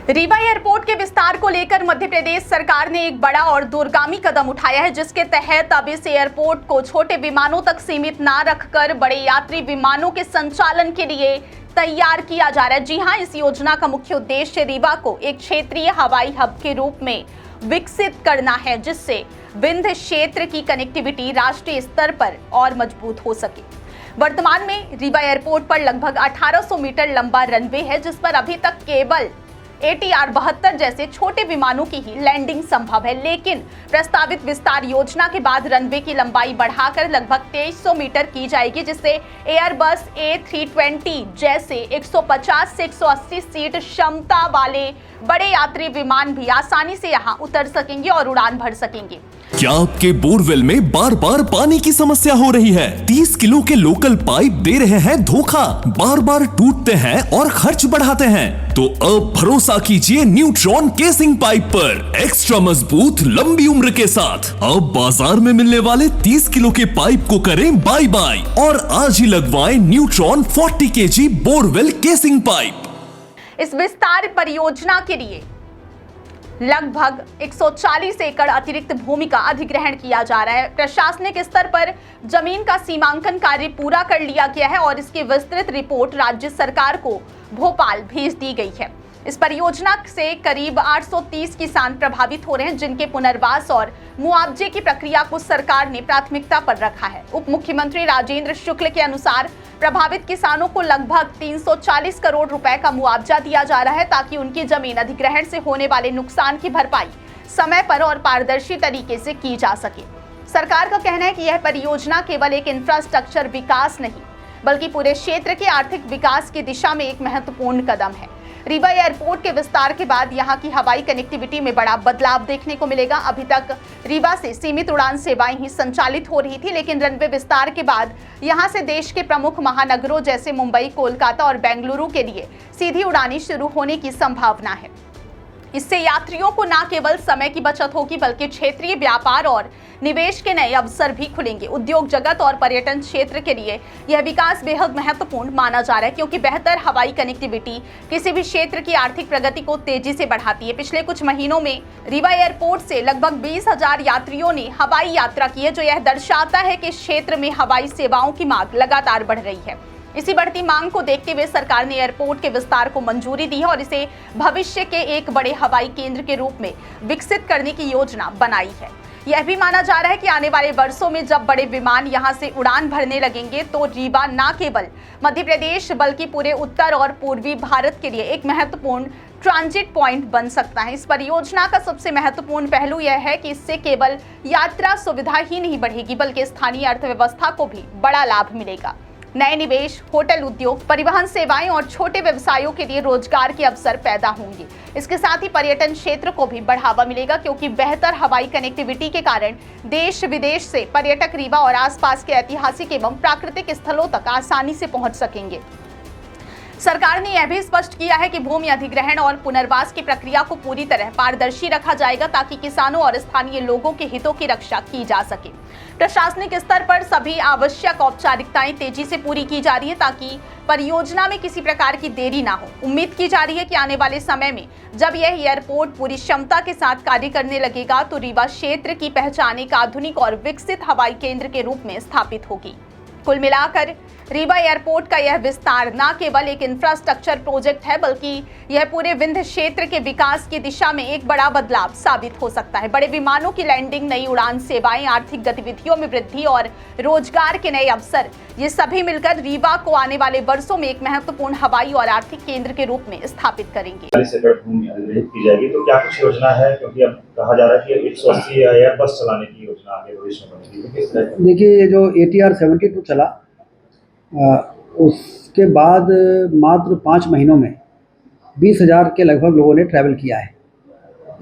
Rewa airport के विस्तार को लेकर मध्य प्रदेश सरकार ने एक बड़ा और दूरगामी कदम उठाया है, जिसके तहत अब इस एयरपोर्ट को छोटे विमानों तक सीमित ना रखकर बड़े यात्री विमानों के संचालन के लिए तैयार किया जा रहा है। जी हां, इस योजना का मुख्य उद्देश्य रीवा को एक क्षेत्रीय हवाई हब के रूप में विकसित करना है, जिससे विंध्य क्षेत्र की कनेक्टिविटी राष्ट्रीय स्तर पर और मजबूत हो सके। वर्तमान में रीवा एयरपोर्ट पर लगभग 1800 मीटर लंबा रनवे है, जिस पर अभी तक केवल ATR 72 जैसे छोटे विमानों की ही लैंडिंग संभव है, लेकिन प्रस्तावित विस्तार योजना के बाद रनवे की लंबाई बढ़ाकर लगभग 2300 मीटर की जाएगी, जिससे एयरबस A320 जैसे 150 से 180 सीट क्षमता वाले बड़े यात्री विमान भी आसानी से यहां उतर सकेंगे और उड़ान भर सकेंगे। क्या आपके बोरवेल में बार बार पानी की समस्या हो रही है? 30 किलो के लोकल पाइप दे रहे हैं धोखा, बार बार टूटते हैं और खर्च बढ़ाते हैं? तो अब भरोसा कीजिए न्यूट्रॉन केसिंग पाइप पर, एक्स्ट्रा मजबूत लंबी उम्र के साथ। अब बाजार में मिलने वाले 30 किलो के पाइप को करें बाय बाय और आज ही लगवाएं neutron 40 kg borewell casing pipe. इस विस्तार परियोजना के लिए लगभग 140 एकड़ अतिरिक्त भूमि का अधिग्रहण किया जा रहा है। प्रशासनिक स्तर पर जमीन का सीमांकन कार्य पूरा कर लिया गया है और इसकी विस्तृत रिपोर्ट राज्य सरकार को भोपाल भेज दी गई है। इस परियोजना से करीब 830 किसान प्रभावित हो रहे हैं, जिनके पुनर्वास और मुआवजे की प्रक्रिया को सरकार ने प्राथमिकता पर रखा है। उप मुख्यमंत्री राजेंद्र शुक्ल के अनुसार प्रभावित किसानों को लगभग 340 करोड़ रुपए का मुआवजा दिया जा रहा है, ताकि उनकी जमीन अधिग्रहण से होने वाले नुकसान की भरपाई समय पर और पारदर्शी तरीके से की जा सके। सरकार का कहना है कि यह परियोजना केवल एक इंफ्रास्ट्रक्चर विकास नहीं, बल्कि पूरे क्षेत्र के आर्थिक विकास की दिशा में एक महत्वपूर्ण कदम है। रीवा एयरपोर्ट के विस्तार के बाद यहां की हवाई कनेक्टिविटी में बड़ा बदलाव देखने को मिलेगा। अभी तक रीवा से सीमित उड़ान सेवाएं ही संचालित हो रही थी, लेकिन रनवे विस्तार के बाद यहां से देश के प्रमुख महानगरों जैसे मुंबई, कोलकाता और बेंगलुरु के लिए सीधी उड़ानें शुरू होने की संभावना है। इससे यात्रियों को न केवल समय की बचत होगी, बल्कि क्षेत्रीय व्यापार और निवेश के नए अवसर भी खुलेंगे। उद्योग जगत और पर्यटन क्षेत्र के लिए यह विकास बेहद महत्वपूर्ण माना जा रहा है, क्योंकि बेहतर हवाई कनेक्टिविटी किसी भी क्षेत्र की आर्थिक प्रगति को तेजी से बढ़ाती है। पिछले कुछ महीनों में रीवा एयरपोर्ट से लगभग 20,000 यात्रियों ने हवाई यात्रा की है, जो यह दर्शाता है कि इस क्षेत्र में हवाई सेवाओं की मांग लगातार बढ़ रही है। इसी बढ़ती मांग को देखते हुए सरकार ने एयरपोर्ट के विस्तार को मंजूरी दी है और इसे भविष्य के एक बड़े हवाई केंद्र के रूप में विकसित करने की योजना बनाई है। यह भी माना जा रहा है कि आने वाले वर्षों में जब बड़े विमान यहां से उड़ान भरने लगेंगे, तो रीवा न केवल मध्य प्रदेश बल्कि पूरे उत्तर और पूर्वी भारत के लिए एक महत्वपूर्ण ट्रांजिट पॉइंट बन सकता है। इस परियोजना का सबसे महत्वपूर्ण पहलू यह है कि इससे केवल यात्रा सुविधा ही नहीं बढ़ेगी, बल्कि स्थानीय अर्थव्यवस्था को भी बड़ा लाभ मिलेगा। नए निवेश, होटल उद्योग, परिवहन सेवाएं और छोटे व्यवसायों के लिए रोजगार के अवसर पैदा होंगे। इसके साथ ही पर्यटन क्षेत्र को भी बढ़ावा मिलेगा, क्योंकि बेहतर हवाई कनेक्टिविटी के कारण देश विदेश से पर्यटक रीवा और आसपास के ऐतिहासिक एवं प्राकृतिक स्थलों तक आसानी से पहुंच सकेंगे। सरकार ने यह भी स्पष्ट किया है कि भूमि अधिग्रहण और पुनर्वास की प्रक्रिया को पूरी तरह पारदर्शी रखा जाएगा, ताकि किसानों और स्थानीय लोगों के हितों की रक्षा की जा सके। प्रशासनिक स्तर पर सभी आवश्यक औपचारिकताएं तेजी से पूरी की जा रही है, ताकि परियोजना में किसी प्रकार की देरी ना हो। उम्मीद की जा रही है कि आने वाले समय में जब यह एयरपोर्ट पूरी क्षमता के साथ कार्य करने लगेगा, तो रीवा क्षेत्र की पहचान एक आधुनिक और विकसित हवाई केंद्र के रूप में स्थापित होगी। कुल मिलाकर रीवा एयरपोर्ट का यह विस्तार न केवल एक इंफ्रास्ट्रक्चर प्रोजेक्ट है, बल्कि यह पूरे विंध्य क्षेत्र के विकास की दिशा में एक बड़ा बदलाव साबित हो सकता है। बड़े विमानों की लैंडिंग, नई उड़ान सेवाएं, आर्थिक गतिविधियों में वृद्धि और रोजगार के नए अवसर, ये सभी मिलकर रीवा को आने वाले वर्षों में एक महत्वपूर्ण हवाई और आर्थिक केंद्र के रूप में स्थापित करेंगे। भूमि अधिग्रहित की जाएगी, तो क्या कुछ योजना है? क्योंकि अब कहा जा रहा है कि 180 एयरबस चलाने की योजना आगे भविष्य में बनेगी। देखिए, ये जो ATR 72 चला, उसके बाद मात्र 5 महीनों में 20,000 के लगभग लोगों ने ट्रैवल किया है।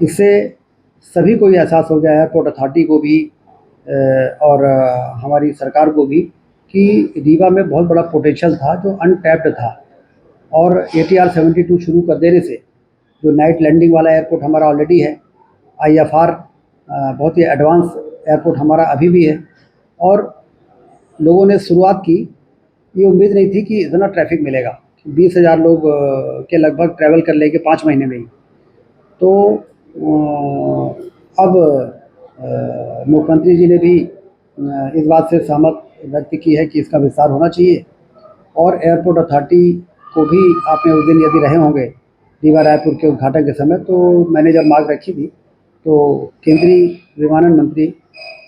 इससे सभी को ये एहसास हो गया है, एयरपोर्ट अथॉरिटी को भी और हमारी सरकार को भी, कि रीवा में बहुत बड़ा पोटेंशियल था जो अनटैप्ड था। और ATR 72 शुरू कर देने से जो नाइट लैंडिंग वाला एयरपोर्ट हमारा ऑलरेडी है, IFR बहुत ही एडवांस एयरपोर्ट हमारा अभी भी है, और लोगों ने शुरुआत की, ये उम्मीद नहीं थी कि इतना ट्रैफिक मिलेगा। 20,000 लोग के लगभग ट्रैवल कर लेंगे 5 महीने में ही। तो अब मुख्यमंत्री जी ने भी इस बात से सहमत व्यक्त की है कि इसका विस्तार होना चाहिए। और एयरपोर्ट अथॉरिटी को भी, आपने उस दिन यदि रहे होंगे रीवा रायपुर के उद्घाटन के समय, तो मैंने जब मांग रखी थी तो केंद्रीय विमानन मंत्री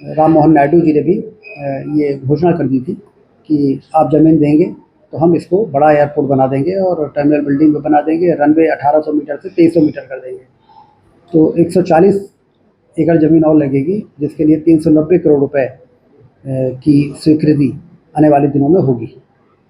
राम मोहन नायडू जी ने भी ये घोषणा कर दी थी कि आप ज़मीन देंगे तो हम इसको बड़ा एयरपोर्ट बना देंगे और टर्मिनल बिल्डिंग भी बना देंगे, रनवे 1800 मीटर से 2300 मीटर कर देंगे। तो 140 एकड़ ज़मीन और लगेगी, जिसके लिए 390 करोड़ रुपए की स्वीकृति आने वाले दिनों में होगी।